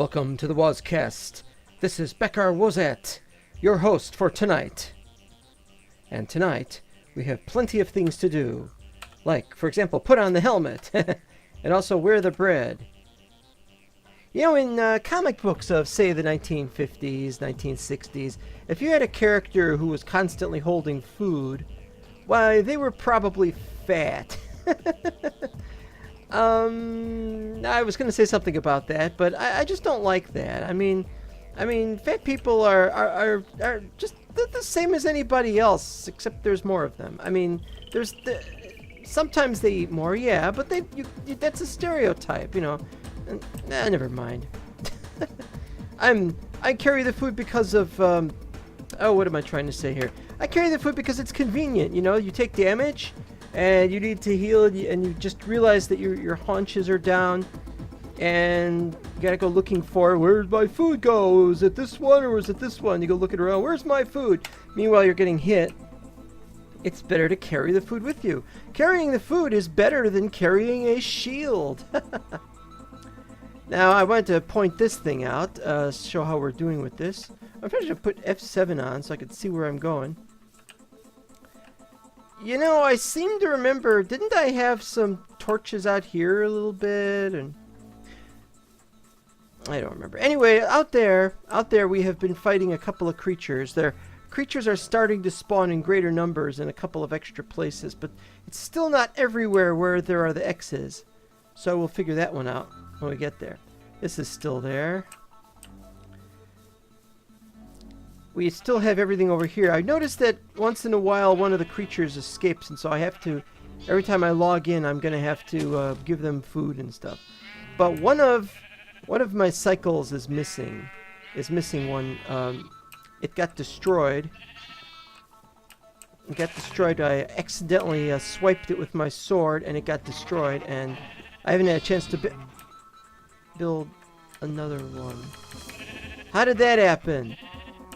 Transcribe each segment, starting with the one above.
Welcome to the Wozcast. This is Becker Wozat, your host for tonight. And tonight, we have plenty of things to do. Like, for example, put on the helmet. And also wear the bread. You know, in comic books of, say, the 1950s, 1960s, if you had a character who was constantly holding food, why, they were probably fat. I was going to say something about that, but I just don't like that. I mean, fat people are just the same as anybody else, except there's more of them. I mean, sometimes they eat more, yeah, but that's a stereotype, you know. Never mind. I carry the food because of what am I trying to say here? I carry the food because it's convenient. You know, you take damage and you need to heal, and you just realize that your haunches are down, and you gotta go looking for, where'd my food go? Was it this one or was it this one? You go looking around, where's my food? Meanwhile, you're getting hit. It's better to carry the food with you. Carrying the food is better than carrying a shield. Now, I wanted to point this thing out, show how we're doing with this. I'm probably going to put F7 on so I can see where I'm going. You know, I seem to remember, didn't I have some torches out here a little bit? And I don't remember. Anyway, out there we have been fighting a couple of creatures. Creatures are starting to spawn in greater numbers in a couple of extra places, but it's still not everywhere where there are the X's. So we'll figure that one out when we get there. This is still there. We still have everything over here. I noticed that once in a while one of the creatures escapes, and so I have to, every time I log in, I'm going to have to give them food and stuff. But one of my cycles is missing. One. It got destroyed. I accidentally swiped it with my sword, and it got destroyed, and I haven't had a chance to build another one. How did that happen?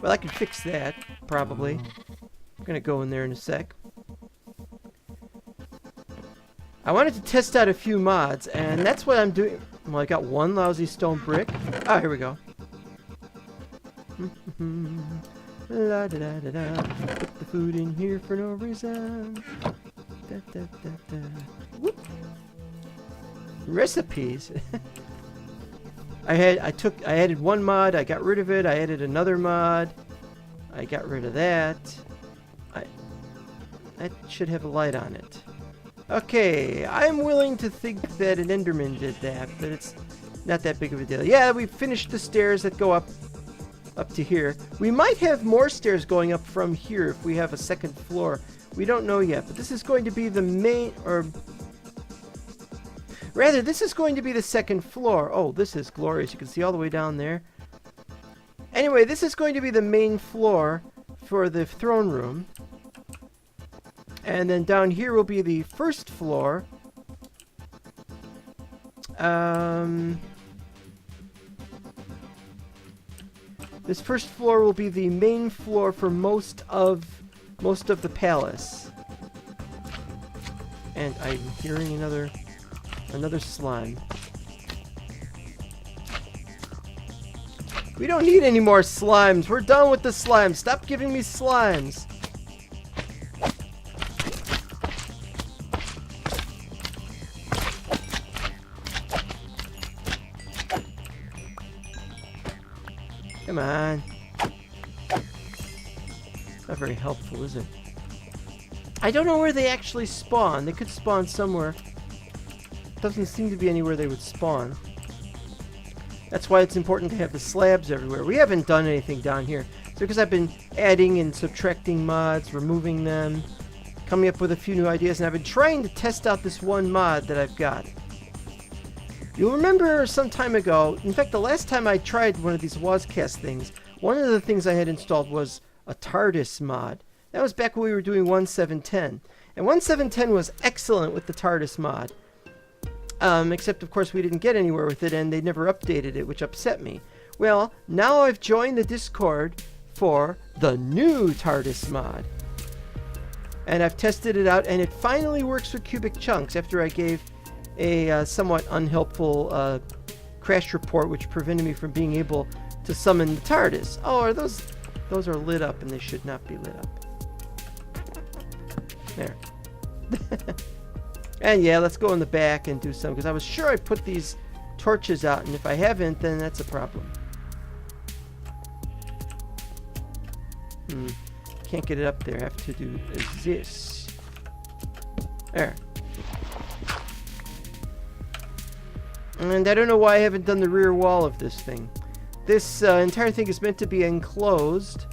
Well, I can fix that, probably. I'm gonna go in there in a sec. I wanted to test out a few mods, and that's what I'm doing. Well, I got one lousy stone brick. Oh, here we go. La da da da da. Put the food in here for no reason. Da da da da. Whoop. Recipes. I added one mod, I got rid of it, I added another mod, I got rid of that. That should have a light on it. Okay, I'm willing to think that an Enderman did that, but it's not that big of a deal. Yeah, we finished the stairs that go up to here. We might have more stairs going up from here if we have a second floor. We don't know yet, but this is going to be the main, or rather, this is going to be the second floor. Oh, this is glorious. You can see all the way down there. Anyway, this is going to be the main floor for the throne room. And then down here will be the first floor. This first floor will be the main floor for most of the palace. And I'm hearing another slime. We don't need any more slimes. We're done with the slimes. Stop giving me slimes. Come on. Not very helpful, is it? I don't know where they actually spawn. They could spawn somewhere. Doesn't seem to be anywhere they would spawn. That's why it's important to have the slabs everywhere. We haven't done anything down here. It's because I've been adding and subtracting mods, removing them, coming up with a few new ideas, and I've been trying to test out this one mod that I've got. You'll remember some time ago, in fact the last time I tried one of these Wozcast things, one of the things I had installed was a TARDIS mod. That was back when we were doing 1.7.10. And 1.7.10 was excellent with the TARDIS mod. Except, of course, we didn't get anywhere with it, and they never updated it, which upset me. Well, now I've joined the Discord for the new TARDIS mod. And I've tested it out, and it finally works with cubic chunks after I gave a somewhat unhelpful crash report, which prevented me from being able to summon the TARDIS. Oh, are those are lit up, and they should not be lit up. There. And yeah, let's go in the back and do some, because I was sure I put these torches out, and if I haven't, then that's a problem. Can't get it up there. I have to do this. There. And I don't know why I haven't done the rear wall of this thing. This entire thing is meant to be enclosed.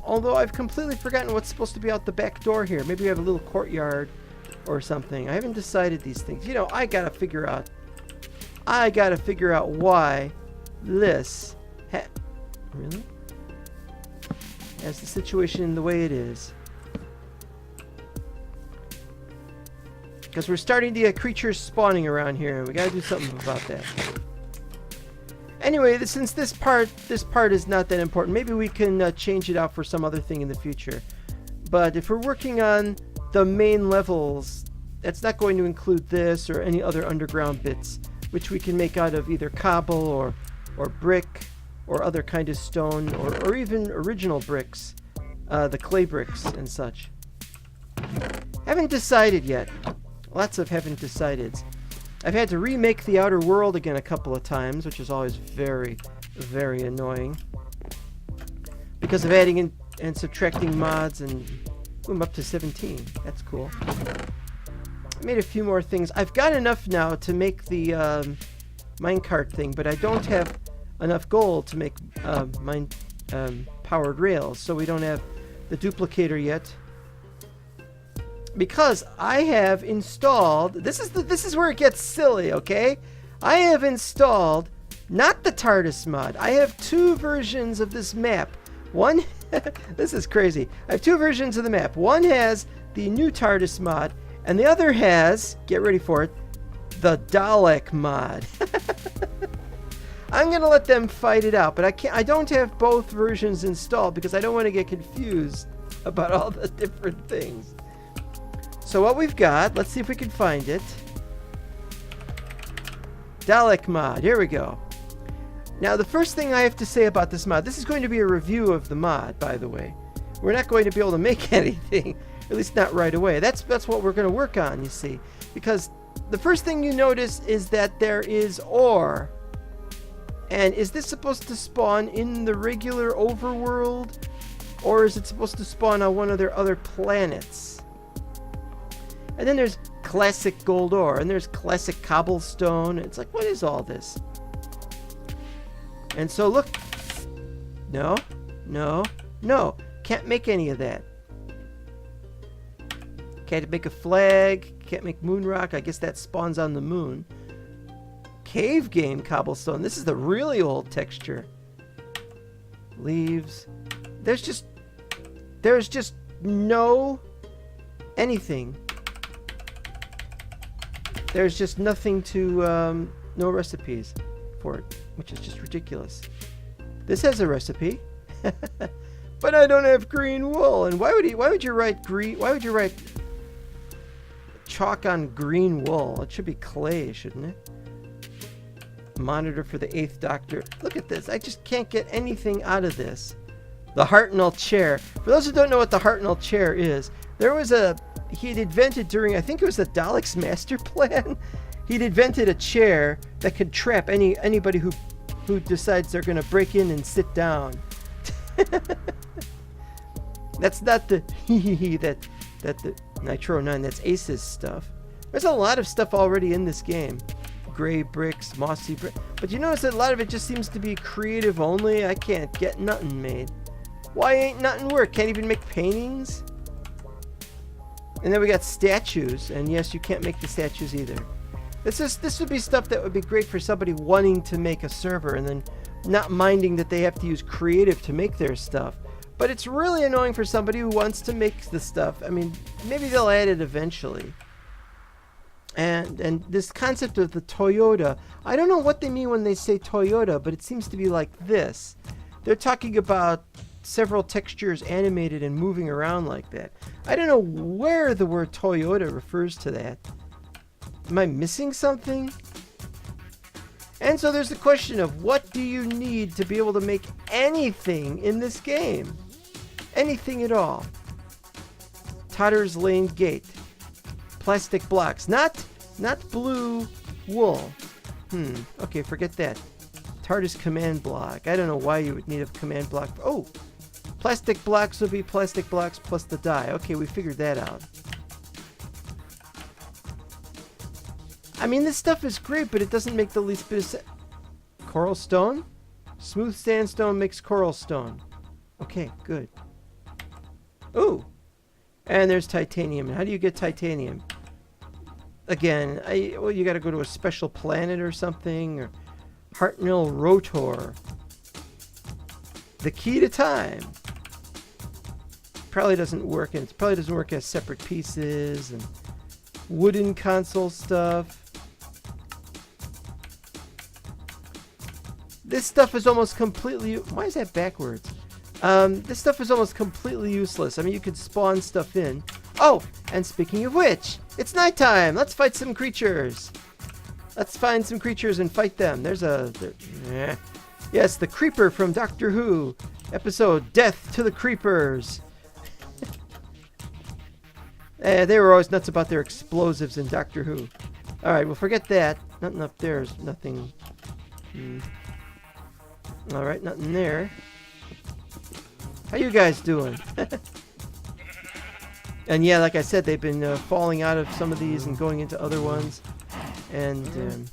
Although I've completely forgotten what's supposed to be out the back door here. Maybe we have a little courtyard or something. I haven't decided these things. You know, I gotta figure out why this really has the situation the way it is. Because we're starting to get creatures spawning around here, and we gotta do something about that. Anyway, since this part is not that important, maybe we can change it out for some other thing in the future. But if we're working on the main levels, that's not going to include this or any other underground bits, which we can make out of either cobble or brick or other kind of stone or even original bricks, the clay bricks and such. Haven't decided yet. Lots of haven't decided. I've had to remake the outer world again a couple of times, which is always very, very annoying. Because of adding in and subtracting mods, and I'm up to 17. That's cool. I made a few more things. I've got enough now to make the minecart thing, but I don't have enough gold to make powered rails, so we don't have the duplicator yet. Because I have installed, this is where it gets silly, okay? I have installed not the TARDIS mod. I have two versions of this map. One, this is crazy. I have two versions of the map. One has the new TARDIS mod, and the other has, get ready for it, the Dalek mod. I'm gonna let them fight it out, but I don't have both versions installed because I don't want to get confused about all the different things. So what we've got, let's see if we can find it. Dalek mod, here we go. Now the first thing I have to say about this mod, this is going to be a review of the mod, by the way. We're not going to be able to make anything, at least not right away. That's what we're going to work on, you see. Because the first thing you notice is that there is ore. And is this supposed to spawn in the regular overworld? Or is it supposed to spawn on one of their other planets? And then there's classic gold ore, and there's classic cobblestone. It's like, what is all this? And so look, no, can't make any of that. Can't make a flag, can't make moon rock. I guess that spawns on the moon. Cave game cobblestone. This is the really old texture. Leaves. There's just no anything. There's just nothing to, no recipes for it, which is just ridiculous. This has a recipe, but I don't have green wool. And why would you write chalk on green wool? It should be clay, shouldn't it? Monitor for the 8th Doctor. Look at this. I just can't get anything out of this. The Hartnell chair. For those who don't know what the Hartnell chair is, there was he'd invented during, I think it was the Daleks' master plan. He'd invented a chair that could trap anybody who decides they're going to break in and sit down. That's not the that the Nitro 9. That's Ace's stuff. There's a lot of stuff already in this game. Gray bricks, mossy brick. But you notice that a lot of it just seems to be creative only. I can't get nothing made. Why ain't nothing work? Can't even make paintings? And then we got statues, and yes, you can't make the statues either. This would be stuff that would be great for somebody wanting to make a server and then not minding that they have to use creative to make their stuff. But it's really annoying for somebody who wants to make the stuff. I mean, maybe they'll add it eventually. And this concept of the Toyota, I don't know what they mean when they say Toyota, but it seems to be like this. They're talking about several textures animated and moving around like that. I don't know where the word Toyota refers to that. Am I missing something? And so there's the question of what do you need to be able to make anything in this game? Anything at all. Totter's Lane Gate. Plastic blocks. Not blue wool. Okay, forget that. TARDIS command block. I don't know why you would need a command block. Oh! Plastic blocks would be plastic blocks plus the die. Okay, we figured that out. I mean, this stuff is great, but it doesn't make the least bit of sense. Coral stone? Smooth sandstone makes coral stone. Okay, good. Ooh! And there's titanium. How do you get titanium? Again, well, you gotta go to a special planet or something, or Hartnell Rotor. The key to time. Probably doesn't work, and it probably doesn't work as separate pieces, and wooden console stuff. This stuff is almost completely... Why is that backwards? This stuff is almost completely useless. I mean, you could spawn stuff in. Oh, and speaking of which, it's nighttime. Let's fight some creatures. Let's find some creatures and fight them. There's a... Yes, the Creeper from Doctor Who. Episode Death to the Creepers. They were always nuts about their explosives in Doctor Who. Alright, well, forget that. Nothing up there. Nothing. Alright, nothing there. How you guys doing? And yeah, like I said, they've been falling out of some of these and going into other ones. And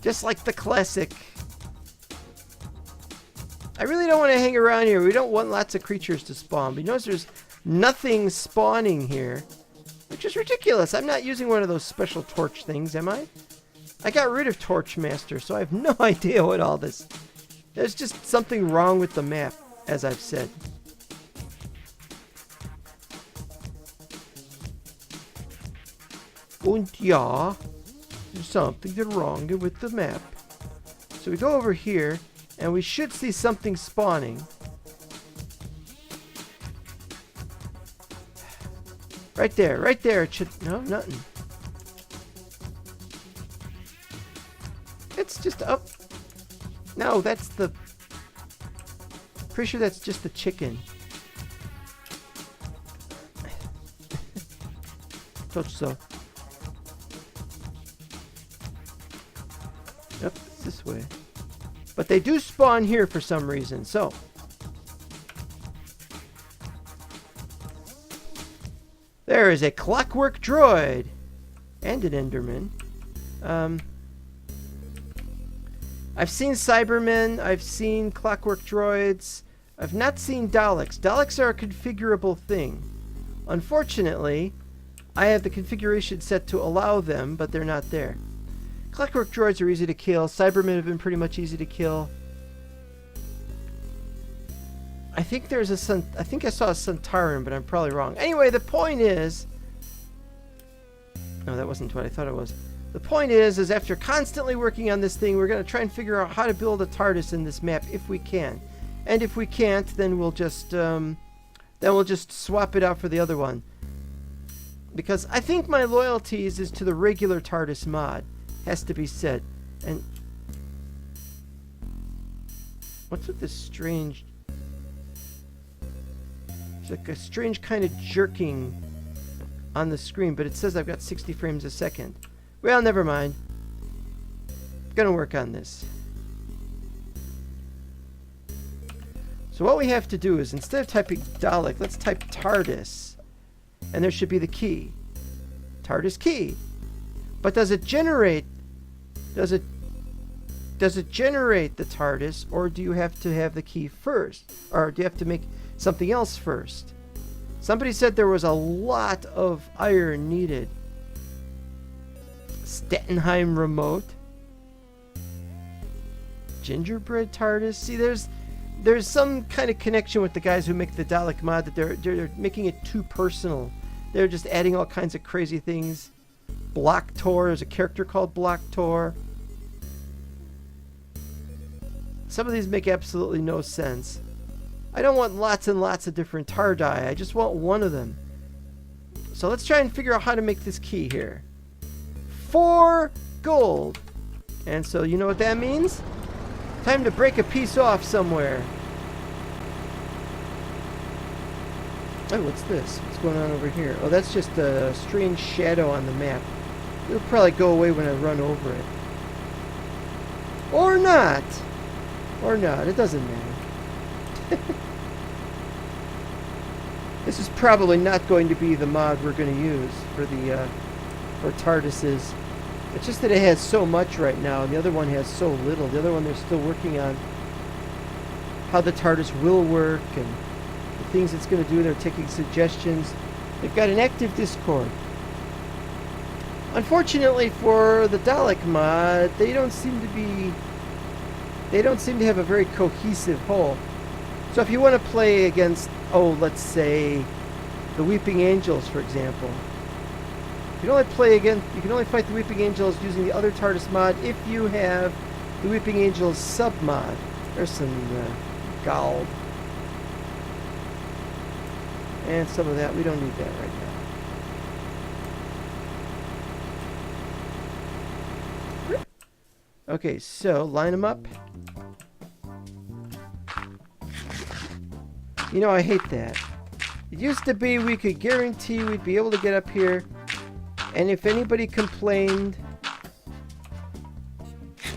just like the classic. I really don't want to hang around here. We don't want lots of creatures to spawn. But you notice there's nothing spawning here, which is ridiculous. I'm not using one of those special torch things, am I? I got rid of Torch Master, so I have no idea what all this... There's just something wrong with the map, as I've said. Und ja, there's something wrong with the map. So we go over here, and we should see something spawning. Right there, right there. It should... No, nothing. It's just up. No, that's the... Pretty sure that's just the chicken. Thought so. Yep, it's this way. But they do spawn here for some reason, so... There is a clockwork droid! And an Enderman. I've seen Cybermen, I've seen clockwork droids. I've not seen Daleks. Daleks are a configurable thing. Unfortunately, I have the configuration set to allow them, but they're not there. Clockwork droids are easy to kill. Cybermen have been pretty much easy to kill. I think there's a I think I saw a Centauran, but I'm probably wrong. Anyway, the point is... No, that wasn't what I thought it was. The point is after constantly working on this thing, we're going to try and figure out how to build a TARDIS in this map if we can. And if we can't, then we'll just swap it out for the other one. Because I think my loyalties is to the regular TARDIS mod. Has to be said. And what's with this strange... It's like a strange kind of jerking on the screen, but it says I've got 60 frames a second. Well, never mind. Gonna work on this. So what we have to do is, instead of typing Dalek, let's type TARDIS. And there should be the key. TARDIS key. But does it generate... Does it generate the TARDIS, or do you have to have the key first? Or do you have to make something else first? Somebody said there was a lot of iron needed. Stattenheim remote. Gingerbread TARDIS. See, there's some kind of connection with the guys who make the Dalek mod that they're making it too personal. They're just adding all kinds of crazy things. Block Tor. There's a character called Block Tor. Some of these make absolutely no sense. I don't want lots and lots of different TARDI. I just want one of them. So let's try and figure out how to make this key here. 4 gold. And so you know what that means? Time to break a piece off somewhere. Oh, what's this? What's going on over here? Oh, that's just a strange shadow on the map. It'll probably go away when I run over it. Or not. Or not. It doesn't matter. This is probably not going to be the mod we're going to use for the for TARDISes. It's just that it has so much right now, and the other one has so little. The other one they're still working on how the TARDIS will work and the things it's going to do. They're taking suggestions. They've got an active Discord. Unfortunately for the Dalek mod, they don't seem to have a very cohesive whole. So if you want to play against, let's say, the Weeping Angels, for example, you can only fight the Weeping Angels using the other TARDIS mod if you have the Weeping Angels sub mod. There's some gold. And some of that. We don't need that right now. Okay, so line them up. You know, I hate that. It used to be we could guarantee we'd be able to get up here, and if anybody complained,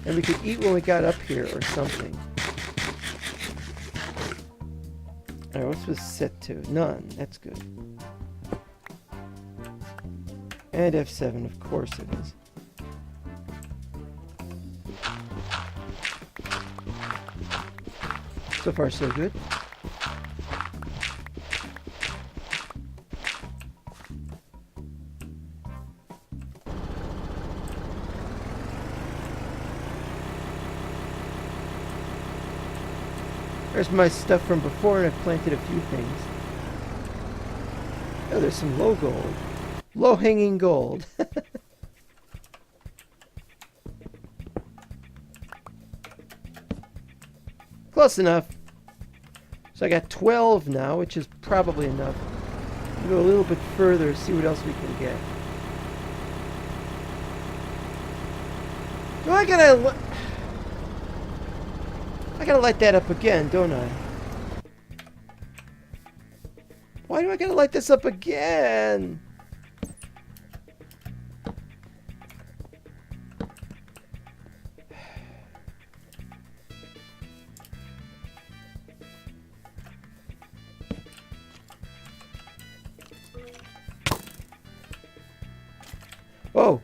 and we could eat when we got up here or something. Alright, what's this set to? None. That's good. And F7, of course it is. So far, so good. There's my stuff from before, and I've planted a few things. Oh, there's some low gold. Low-hanging gold. Close enough. So I got 12 now, which is probably enough. We'll go a little bit further, see what else we can get. Do I gotta light that up again, don't I? Why do I gotta light this up again? Whoa.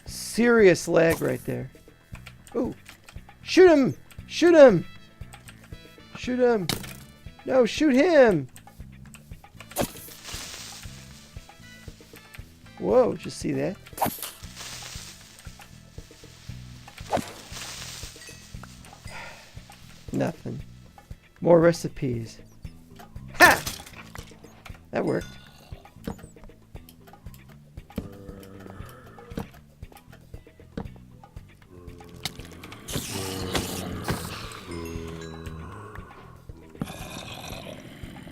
Serious lag right there. Ooh. Shoot him! Shoot him! Shoot him! No, shoot him! Whoa, did you see that? Nothing. More recipes. Ha! That worked.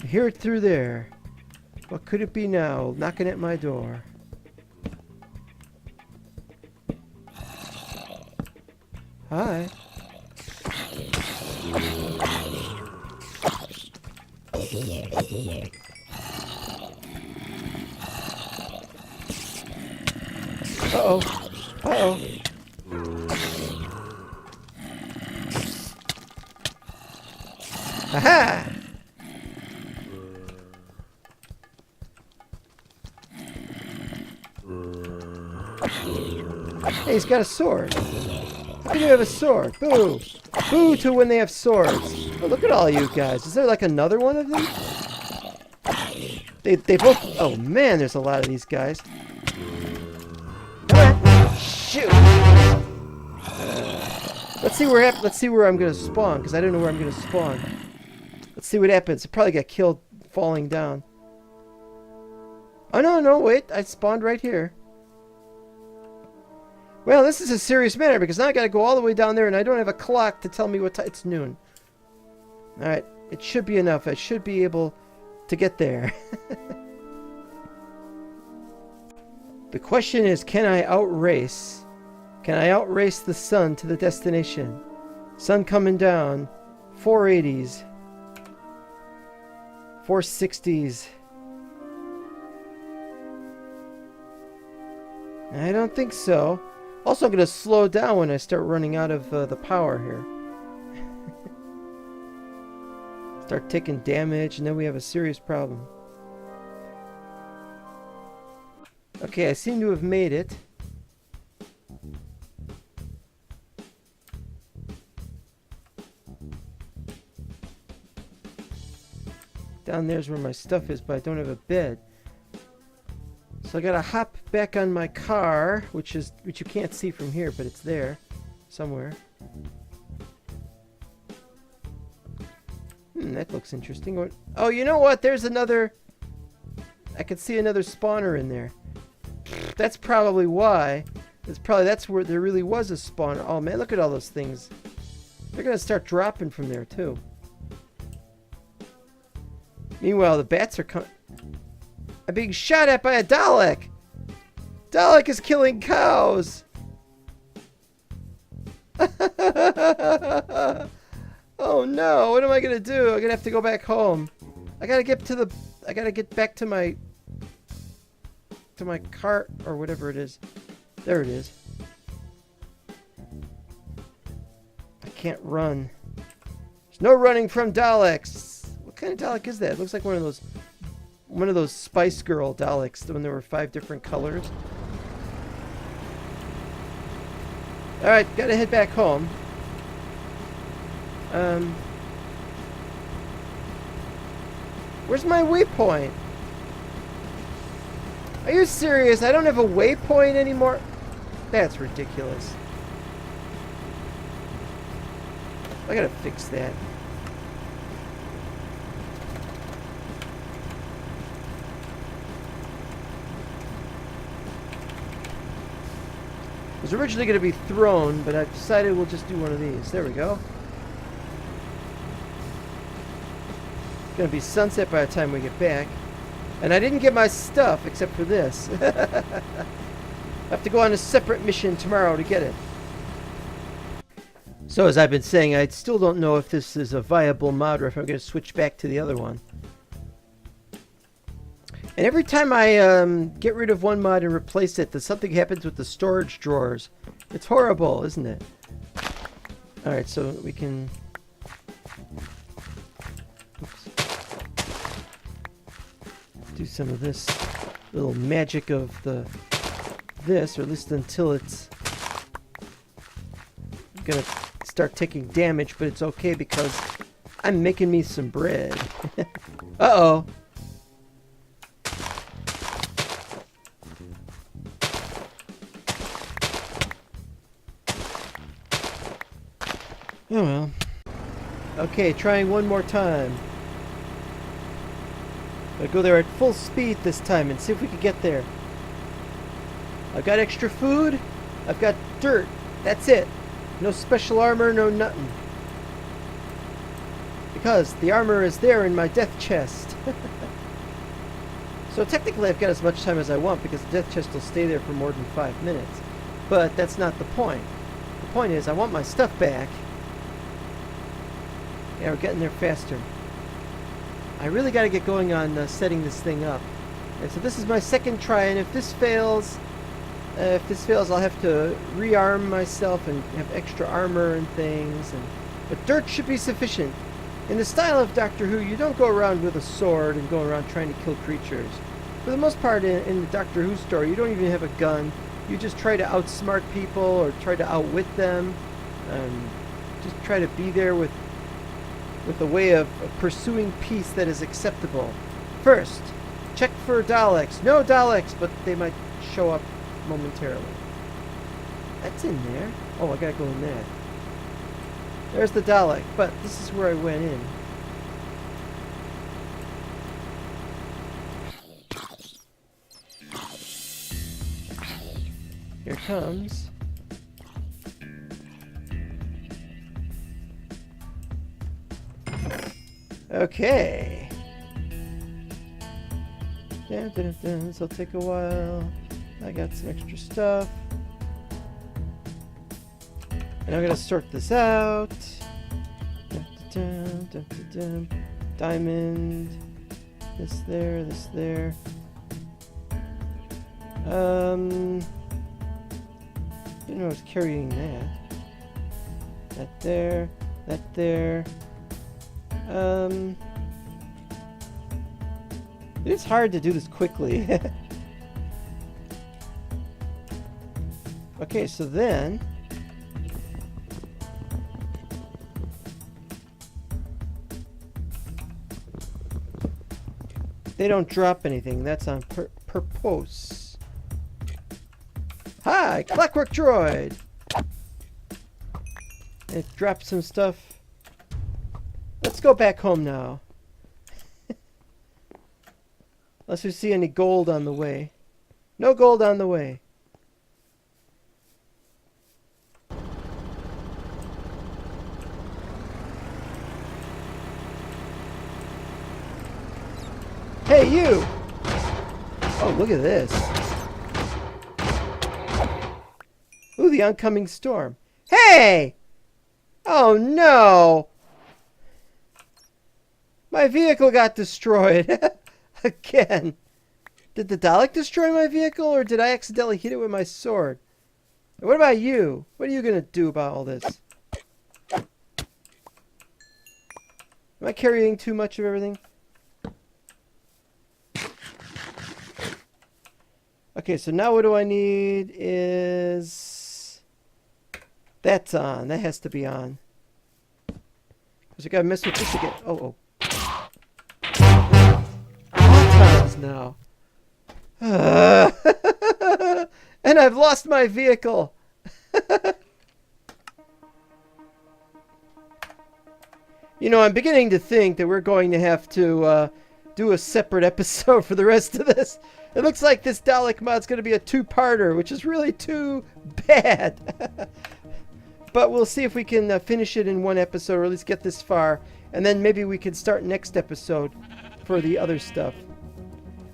I hear it through there. What could it be now? Knocking at my door. Hi. Uh-oh. Uh-oh. Aha! Hey, he's got a sword. How can you have a sword? Boo! Boo to when they have swords. Oh, look at all you guys. Is there like another one of them? They both... Oh man, there's a lot of these guys. Come on! Shoot! Let's see where I'm gonna spawn, because I don't know where I'm gonna spawn. Let's see what happens. I probably got killed falling down. Oh no, wait! I spawned right here. Well, this is a serious matter, because now I gotta go all the way down there, and I don't have a clock to tell me what time. It's noon. Alright, it should be enough. I should be able to get there. The question is, can I outrace Can I outrace the sun to the destination? Sun coming down. 480s. 460s. I don't think so. Also, I'm going to slow down when I start running out of the power here. Start taking damage, and then we have a serious problem. Okay, I seem to have made it. Down there's where my stuff is, but I don't have a bed. So I gotta hop back on my car, which you can't see from here, but it's there somewhere. That looks interesting. Oh, you know what? There's another. I can see another spawner in there. That's probably why. That's where there really was a spawner. Oh man, look at all those things. They're gonna start dropping from there too. Meanwhile, the bats are I'm being shot at by a Dalek! Dalek is killing cows! Oh no, what am I gonna do? I'm gonna have to go back home. I gotta get back to my cart or whatever it is. There it is. I can't run. There's no running from Daleks. What kind of Dalek is that? It looks like one of those Spice Girl Daleks when there were 5 different colors. Alright, gotta head back home. Where's my waypoint? Are you serious? I don't have a waypoint anymore? That's ridiculous. I gotta fix that. It was originally going to be thrown, but I've decided we'll just do one of these. There we go. It's going to be sunset by the time we get back. And I didn't get my stuff except for this. I have to go on a separate mission tomorrow to get it. So as I've been saying, I still don't know if this is a viable mod or if I'm going to switch back to the other one. And every time I get rid of one mod and replace it, something happens with the storage drawers. It's horrible, isn't it? Alright, so we can... do some of this little magic of this, or at least until it's gonna start taking damage, but it's okay because I'm making me some bread. Uh-oh. Oh well. Okay, trying one more time. Gotta go there at full speed this time and see if we can get there. I've got extra food. I've got dirt. That's it. No special armor, no nothing. Because the armor is there in my death chest. So technically I've got as much time as I want because the death chest will stay there for more than 5 minutes. But that's not the point. The point is I want my stuff back. Yeah, we're getting there faster. I really got to get going on setting this thing up. And so this is my second try, and if this fails, I'll have to rearm myself and have extra armor and things. But dirt should be sufficient. In the style of Doctor Who, you don't go around with a sword and go around trying to kill creatures. For the most part, in the Doctor Who story, you don't even have a gun. You just try to outsmart people or try to outwit them. Just try to be there with a way of pursuing peace that is acceptable. First, check for Daleks. No Daleks, but they might show up momentarily. That's in there. Oh, I gotta go in there. There's the Dalek, but this is where I went in. Here it comes. Okay. This will take a while. I got some extra stuff. And I'm gonna sort this out. Dun, dun, dun, dun, dun. Diamond. This there, this there. Didn't know I was carrying that. That there, that there. It's hard to do this quickly. Okay, so then they don't drop anything. That's on purpose. Hi, Clockwork Droid! It dropped some stuff. Let's go back home now. Unless we see any gold on the way. No gold on the way. Hey, you! Oh, look at this. Ooh, the oncoming storm. Hey! Oh, no! My vehicle got destroyed. Again. Did the Dalek destroy my vehicle, or did I accidentally hit it with my sword? And what about you? What are you going to do about all this? Am I carrying too much of everything? Okay, so now what do I need is... That's on. That has to be on. Because I gotta mess with this again. Oh. Autons now. And I've lost my vehicle. You know, I'm beginning to think that we're going to have to do a separate episode for the rest of this. It looks like this Dalek mod's going to be a two-parter, which is really too bad. But we'll see if we can finish it in one episode, or at least get this far. And then maybe we can start next episode for the other stuff.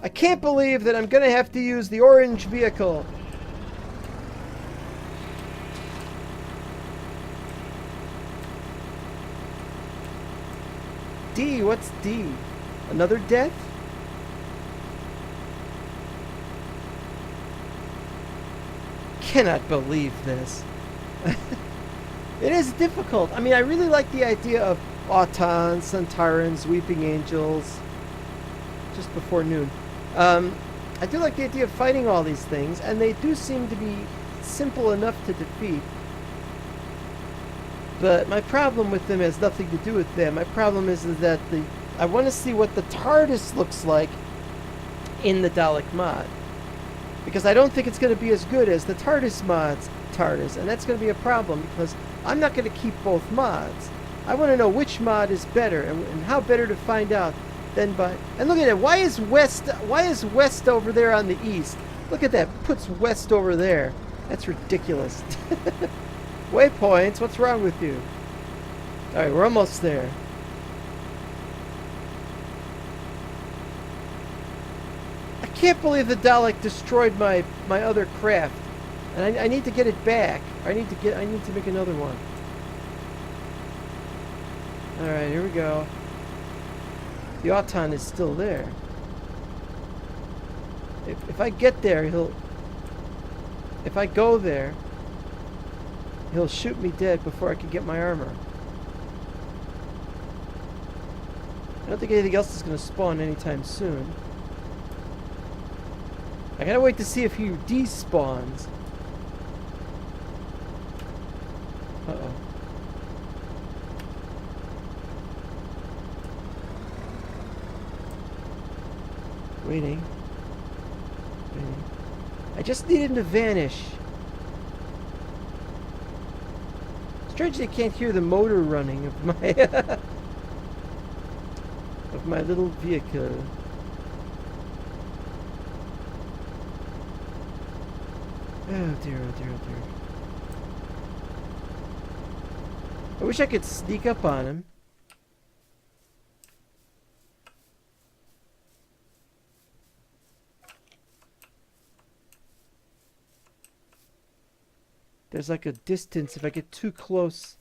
I can't believe that I'm going to have to use the orange vehicle. D, what's D? Another death? Cannot believe this. It is difficult. I mean, I really like the idea of Autons, Suntarans, Weeping Angels. Just before noon. I do like the idea of fighting all these things, and they do seem to be simple enough to defeat. But my problem with them has nothing to do with them. My problem is that I want to see what the TARDIS looks like in the Dalek mod. Because I don't think it's going to be as good as the TARDIS mod's TARDIS. And that's going to be a problem because I'm not going to keep both mods. I want to know which mod is better and how better to find out than by... And look at it. Why is West over there on the east? Look at that. Puts West over there. That's ridiculous. Waypoints. What's wrong with you? Alright, we're almost there. I can't believe the Dalek destroyed my other craft. And I need to get it back. I need to make another one. Alright, here we go. The Auton is still there. If I get there, if I go there, he'll shoot me dead before I can get my armor. I don't think anything else is going to spawn anytime soon. I gotta wait to see if he despawns. Uh-oh. Waiting. I just need him to vanish. Strangely, I can't hear the motor running of my of my little vehicle. Oh dear, oh dear, oh dear. I wish I could sneak up on him. there's like a distance. If I get too close,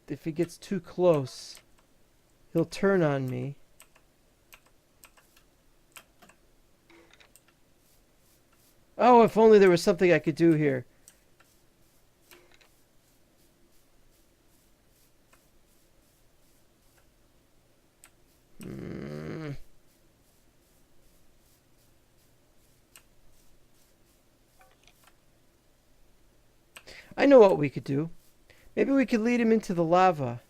if it gets too close, he'll turn on me. Oh, if only there was something I could do here. I know what we could do. Maybe we could lead him into the lava.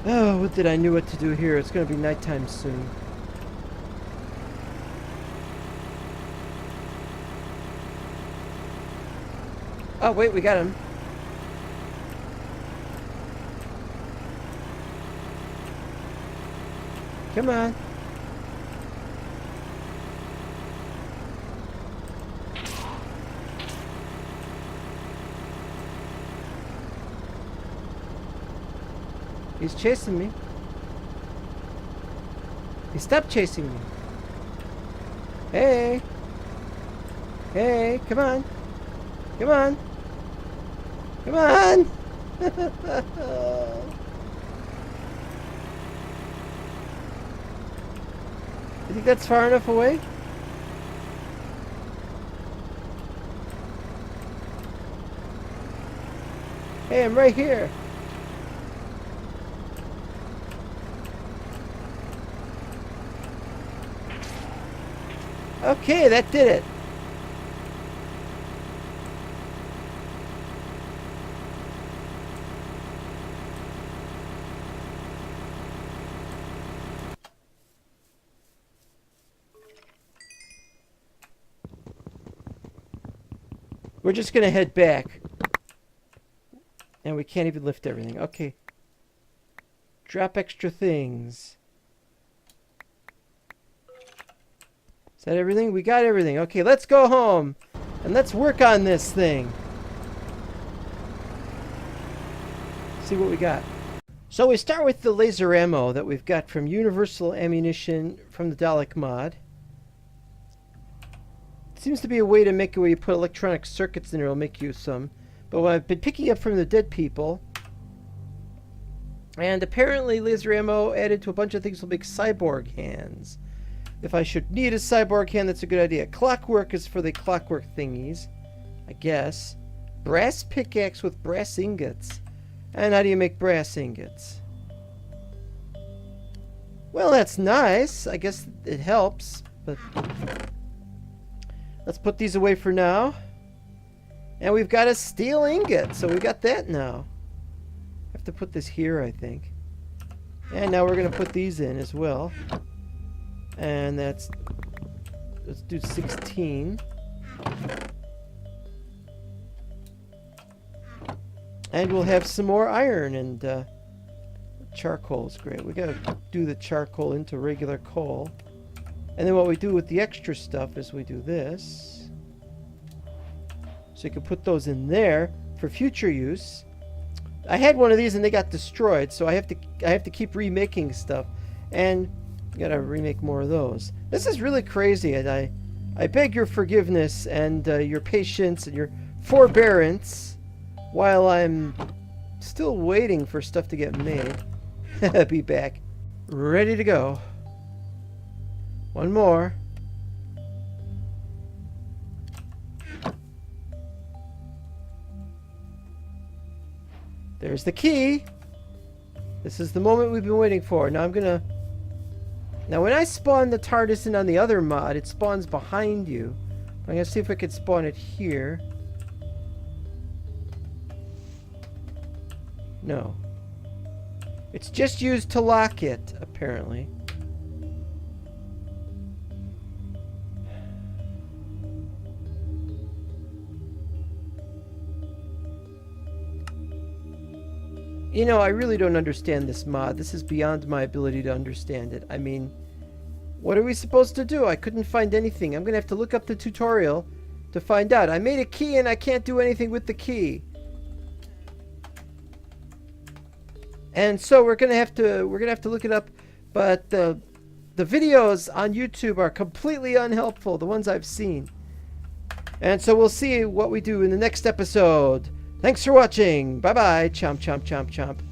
Oh, what did I knew what to do here? It's going to be nighttime soon. Oh, wait, we got him. Come on. He's chasing me. He stopped chasing me. Hey. Hey, come on. Come on. Come on. You think that's far enough away? Hey, I'm right here. Okay, that did it. We're just going to head back. And we can't even lift everything. Okay. Drop extra things. Is that everything? We got everything. Okay, let's go home. And let's work on this thing. See what we got. So we start with the laser ammo that we've got from Universal Ammunition from the Dalek mod. Seems to be a way to make it where you put electronic circuits in there, it'll make you some. But what I've been picking up from the dead people, and apparently laser ammo added to a bunch of things will make cyborg hands. If I should need a cyborg hand, that's a good idea. Clockwork is for the clockwork thingies, I guess. Brass pickaxe with brass ingots. And how do you make brass ingots? Well, that's nice. I guess it helps, but let's put these away for now. And we've got a steel ingot, so we got that now. I have to put this here, I think. And now we're going to put these in as well. And that's... let's do 16. And we'll have some more iron, and charcoal is great. We got to do the charcoal into regular coal. And then what we do with the extra stuff is we do this. So you can put those in there for future use. I had one of these and they got destroyed, so I have to keep remaking stuff, and gotta remake more of those. This is really crazy, and I beg your forgiveness and your patience and your forbearance while I'm still waiting for stuff to get made. Be back, ready to go. One more. There's the key. This is the moment we've been waiting for. Now now when I spawn the TARDIS in on the other mod, it spawns behind you. I'm gonna see if I can spawn it here. No. It's just used to lock it, apparently. You know, I really don't understand this mod. This is beyond my ability to understand it. I mean, What are we supposed to do? I couldn't find anything. I'm going to have to look up the tutorial to find out. I made a key and I can't do anything with the key. And so we're going to have to look it up, but the videos on YouTube are completely unhelpful, the ones I've seen. And so we'll see what we do in the next episode. Thanks for watching. Bye-bye. Chomp, chomp, chomp, chomp.